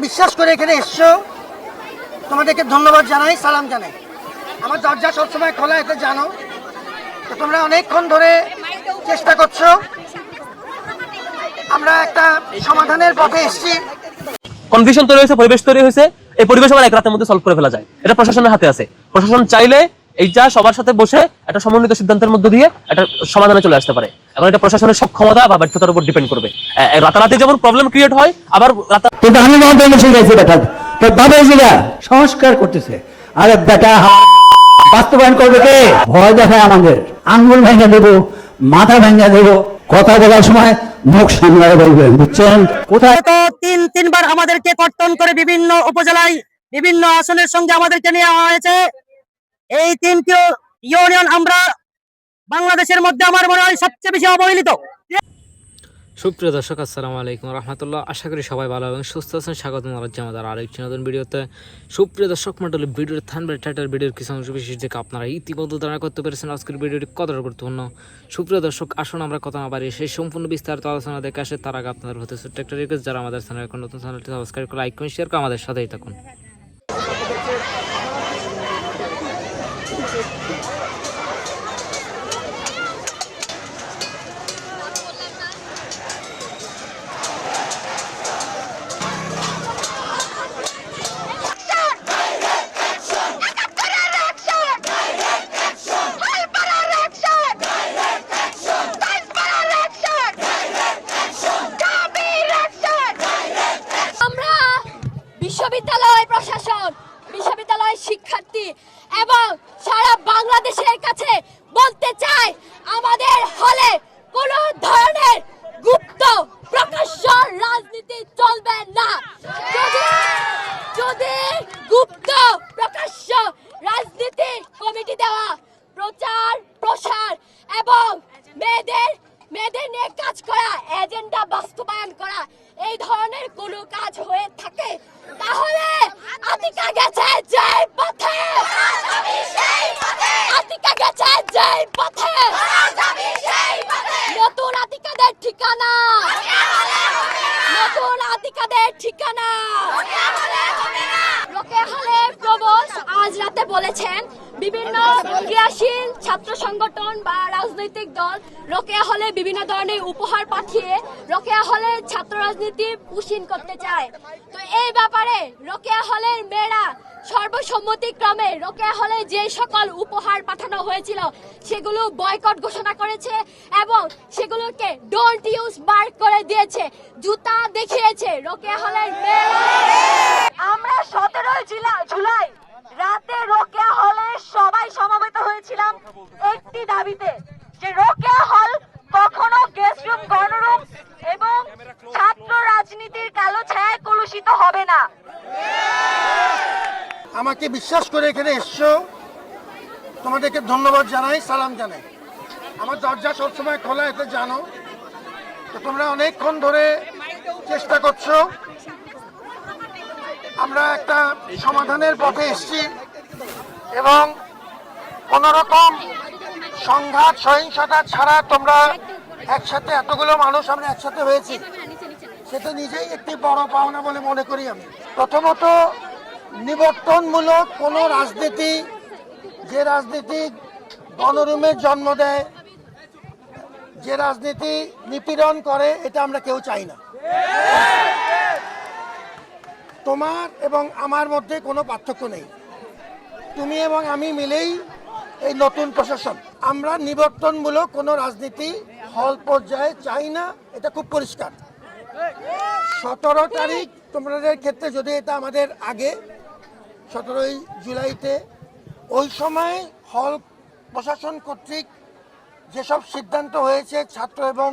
বিশ্বাস করে এখানে এসছো, তোমাদেরকে ধন্যবাদ জানাই, সালাম জানাই। আমার দরজা সবসময় খোলা, এতে জানো। তো তোমরা অনেকক্ষণ ধরে চেষ্টা করছো, আমরা একটা সমাধানের পথে এসেছি। কনফিউশন তৈরি হয়েছে, পরিবেশ তৈরি হয়েছে। এই পরিবেশ আবার এক রাতের মধ্যে সলভ করে ফেলা যায়, এটা প্রশাসনের হাতে আছে। প্রশাসন চাইলে এইটা সবার সাথে বসে একটা সমন্বিত সিদ্ধান্তের মধ্যে দিয়ে একটা সমাধানে চলে আসতে পারে। এবং এটা প্রশাসনের সক্ষমতা বা ব্যর্থতার উপর ডিপেন্ড করবে। রাতারাতি যেমন প্রবলেম ক্রিয়েট হয়, আবার সংস্কার করতেছে, আরে বেটা বাস্তবায়ন করবে কে? ভয় দেখায় আমাদের, আঙ্গুল ভেঙে দেবো, মাথা ভেঙে দেবো, কথা বলার সময় মুখ সামলায় বলবেন, বুঝছেন? কোথায় তো তিনবার আমাদেরকে কর্তন করে বিভিন্ন উপজেলায় বিভিন্ন আসনের সঙ্গে আমাদেরকে নেওয়া হয়েছে। এই তিনটি ইউনিয়ন আমরা বাংলাদেশের মধ্যে আমার মনে হয় সবচেয়ে বেশি অবহেলিত। সুপ্রিয় দর্শক, আসসালামু আলাইকুম রহমতুল্লাহ। আশা করি সবাই ভালো এবং সুস্থ আছেন। স্বাগত জানাচ্ছি আমাদের আরেকটি নতুন ভিডিওতে। সুপ্রিয় দর্শক মণ্ডলী, ভিডিওর থাম্বনেল টাইটেল ভিডিওর কিছু অংশ বিশেষ দেখে আপনারা ইতিমধ্যে ধারণা করতে পেরেছেন আজকের ভিডিওটি কতটা গুরুত্বপূর্ণ। সুপ্রিয় দর্শক, আসুন আমরা কথা না বাড়িয়ে সেই সম্পূর্ণ বিস্তারিত আলোচনা দেখে আসে। তার আগে আপনাদের হতে ছোট্ট একটা রিকোয়েস্ট, যারা আমাদের চ্যানেল এখন নতুন, চ্যানেলটি সাবস্ক্রাইব করে লাইক কমেন্ট শেয়ার করে আমাদের সাথেই থাকুন। বিশ্ববিদ্যালয় প্রশাসন, বিশ্ববিদ্যালয় শিক্ষার্থী এবং সারা বাংলাদেশের কাছে বলতে চাই, আমাদের হলে কোন ধরনের গুপ্ত প্রকাশ্য রাজনীতি চলবে না। যদি গুপ্ত প্রকাশ্য রাজনীতি কমিটি দেওয়া, প্রচার প্রসার এবং মেয়েদের নিয়ে কাজ করা, এজেন্ডা বাস্তবায়ন করা, এই ধরনের কোনো কাজ হয়ে থাকে, তাহলে আতিকা গেছে যেই পথে, আতিকা গেছে যেই পথে, নতুন আতিকাদের ঠিকানা, নতুন আতিকাদের ঠিকানা রোকেয়া হলের প্রবোস আজ রাতে বলেছেন, বিভিন্ন ক্রিয়াশীল ছাত্র সংগঠন বা রাজনৈতিক দল রোকেয়া হলে বিভিন্ন ধরনের উপহার পাঠিয়ে রোকেয়া হলের ছাত্র রাজনীতি পুষিন করতে চায়। তো এই ব্যাপারে রোকেয়া হলের মেয়েরা সর্বসম্মতিক্রমে রোকেয়া হলে যে সকল উপহার পাঠানো হয়েছিল সেগুলো বয়কট ঘোষণা করেছে এবং সেগুলোকে ডোন্ট ইউজ মার্ক করে দিয়েছে, জুতা দেখিয়েছে রোকেয়া হলের মেয়েরা। আমরা 17 জুলাই রাতে রোকেয়া হলে সবাই সমবেত হয়েছিলাম একটি দাবিতে, যে রোকেয়া হল কখনো গেস্ট রুম, গণরুম এবং ছাত্র রাজনীতির কালো ছায়ায় কলুষিত হবে না। আমাকে বিশ্বাস করে এখানে এসছো, তোমাদেরকে ধন্যবাদ জানাই, সালাম জানাই। আমার দরজা সবসময় খোলা, এতে জানো। তো তোমরা অনেকক্ষণ ধরে চেষ্টা করছো, আমরা একটা সমাধানের পথে এসেছি এবং কোনোরকম সংঘাত সহিংসতা ছাড়া তোমরা একসাথে, এতগুলো মানুষ আমরা একসাথে হয়েছি, সেটা নিজেই একটি বড় পাওনা বলে মনে করি আমি। প্রথমত, নিবর্তনমূলক কোনো রাজনীতি, যে রাজনীতি গণরুমের জন্ম দেয়, যে রাজনীতি নিপীড়ন করে, এটা আমরা কেউ চাই না। তোমার এবং আমার মধ্যে কোনো পার্থক্য নেই, তুমি এবং আমি মিলেই এই নতুন প্রশাসন। আমরা নিবর্তনমূলক কোনো রাজনীতি হল পর্যায়ে চাই না, এটা খুব পরিষ্কার। 17 তারিখ তোমাদের ক্ষেত্রে যদি এটা আমাদের আগে 17 জুলাইতে, ওই সময় হল প্রশাসন কর্তৃক যেসব সিদ্ধান্ত হয়েছে ছাত্র এবং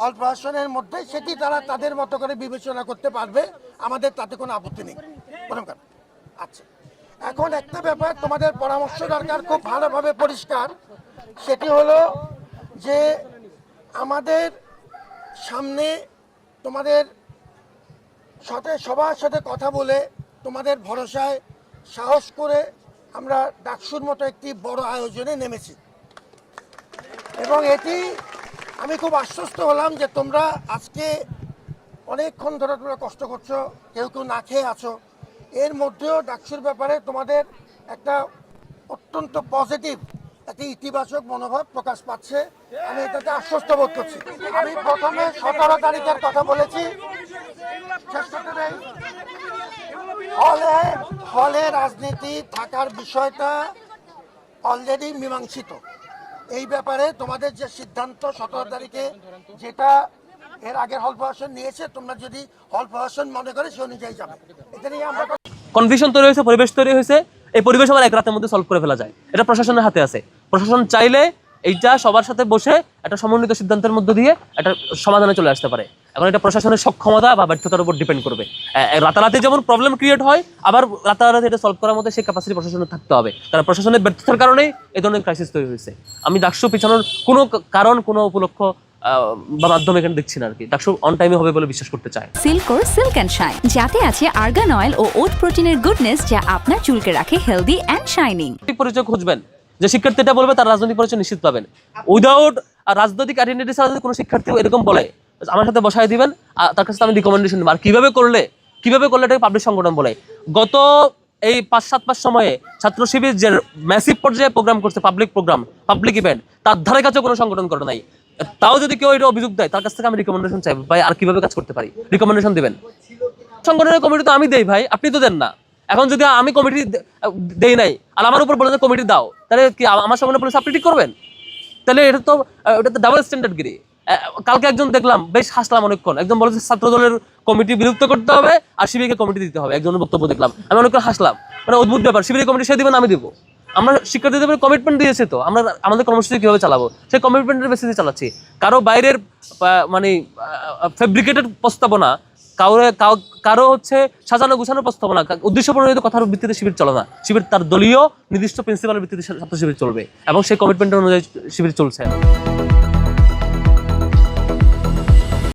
হল প্রশাসনের মধ্যে, সেটি তারা তাদের মতো করে বিবেচনা করতে পারবে, আমাদের তাতে কোনো আপত্তি নেই। আচ্ছা, এখন একটা ব্যাপার তোমাদের পরামর্শ দরকার, খুব ভালোভাবে পরিষ্কার। সেটি হলো যে আমাদের সামনে তোমাদের সাথে, সবার সাথে কথা বলে, তোমাদের ভরসায় সাহস করে আমরা ডাকসুর মতো একটি বড় আয়োজনে নেমেছি এবং এটি আমি খুব আশ্বস্ত হলাম যে তোমরা আজকে অনেকক্ষণ ধরে তোমরা কষ্ট করছো, কেউ কেউ না খেয়ে আছো, এর মধ্যেও ডাকসুর ব্যাপারে তোমাদের একটা অত্যন্ত পজিটিভ একটা ইতিবাচক মনোভাব প্রকাশ পাচ্ছে। আমি এটাতে আশ্বস্ত বোধ করছি। আমি প্রথমে 17 তারিখের কথা বলেছি, শেষ করতে দেই। হলে রাজনীতি থাকার বিষয়টা অলরেডি মীমাংসিত। এই ব্যাপারে তোমাদের যে সিদ্ধান্ত 17 তারিখে, যেটা এর আগের হল প্রশাসন নিয়েছে, তোমরা যদি হল প্রশাসন মনে করে সে অনুযায়ী যাবে। এটা নিয়ে আমরা কনফিউশন তৈরি হয়েছে, পরিবেশ তৈরি হয়েছে, এই পরিবেশ আবার এক রাতের মধ্যে সলভ করে ফেলা যায়। এটা প্রশাসনের হাতে আছে। প্রশাসন চাইলে এইটা সবার সাথে বসে একটা সমন্বিত সিদ্ধান্তের মধ্য দিয়ে একটা সমাধানে চলে আসতে পারে। এখন এটা প্রশাসনের সক্ষমতা বা ব্যর্থতার উপর ডিপেন্ড করবে। রাতারাতি যেমন প্রবলেম ক্রিয়েট হয়, আবার রাতারাতি এটা সলভ করার মধ্যে সেই ক্যাপাসিটি প্রশাসনের থাকতে হবে। কারণ প্রশাসনের ব্যর্থতার কারণেই এই ধরনের ক্রাইসিস তৈরি হয়েছে। আমি ডাকসু পিছানোর কোনো কারণ, কোনো উপলক্ষ বা মাধ্যমে এখানে দেখছি না আর কি। ডাকসু অন টাইমে হবে বলে বিশ্বাস করতে চাই। সিল্কোর সিল্ক অ্যান্ড শাইন, যাতে আছে আর্গান অয়েল ও ওট প্রোটিনের গুডনেস, যা আপনার চুলকে রাখে হেলদি অ্যান্ড শাইনিং। পরিচয় খুঁজবেন, যে শিক্ষার্থীটা বলবে তার রাজনৈতিক পরিচয় নিশ্চিত পাবেন। উইদাউট রাজনৈতিক আইডেন্টিটি ছাড়া যদি কোনো শিক্ষার্থী এরকম বলে, আমার সাথে বসায় দিবেন, তার কাছে আমি রিকমেন্ডেশন দেবো। আর কিভাবে করলে এটাকে পাবলিক সংগঠন বলে। গত এই 5-7 মাস সময়ে ছাত্র শিবির যে ম্যাসিভ পর্যায়ে প্রোগ্রাম করছে, পাবলিক প্রোগ্রাম, পাবলিক ইভেন্ট, তার ধারে কাছে কোনো সংগঠন করে নাই। তাও যদি কেউ এটা অভিযোগ দেয়, তার কাছ থেকে আমি রিকমেন্ডেশন চাইবো, ভাই আর কিভাবে কাজ করতে পারি, রিকমেন্ডেশন দিবেন। সংগঠনের কমিটি তো আমি দেই ভাই, আপনি তো দেন না। এখন যদি আমি কমিটি দেই নাই আর আমার উপর বলে যে কমিটি দাও, তাহলে কি আমার সংগঠনের পুলিশ আপনি ঠিক করবেন? তাহলে এটা তো ডাবল স্ট্যান্ডার্ড গিরি। কালকে একজন দেখলাম, বেশ হাসলাম অনেকক্ষণ, একজন বলেছে ছাত্র দলের কমিটি বিলুপ্ত করতে হবে আর শিবিরকে কমিটি দিতে হবে। একজনের বক্তব্য দেখলাম, আমি অনেকক্ষণ হাসলাম। মানে অদ্ভুত ব্যাপার, শিবিরের কমিটি সে দিবেন, আমি দিব। আমরা শিক্ষার্থীদের কমিটমেন্ট দিয়েছে, তো আমরা আমাদের কর্মসূচি কিভাবে চালাবো সেই কমিটমেন্টের বেসিসে চালাচ্ছি। কারো বাইরের মানে ফেব্রিকেটেড প্রস্তাবনা, কারো হচ্ছে সাজানো গুছানো প্রস্তাবনা, উদ্দেশ্য প্রণোদিত কথার ভিত্তিতে শিবির চলে না। শিবির তার দলীয় নির্দিষ্ট প্রিন্সিপালের ভিত্তিতে ছাত্র শিবির চলবে এবং সেই কমিটমেন্টের অনুযায়ী শিবির চলছে।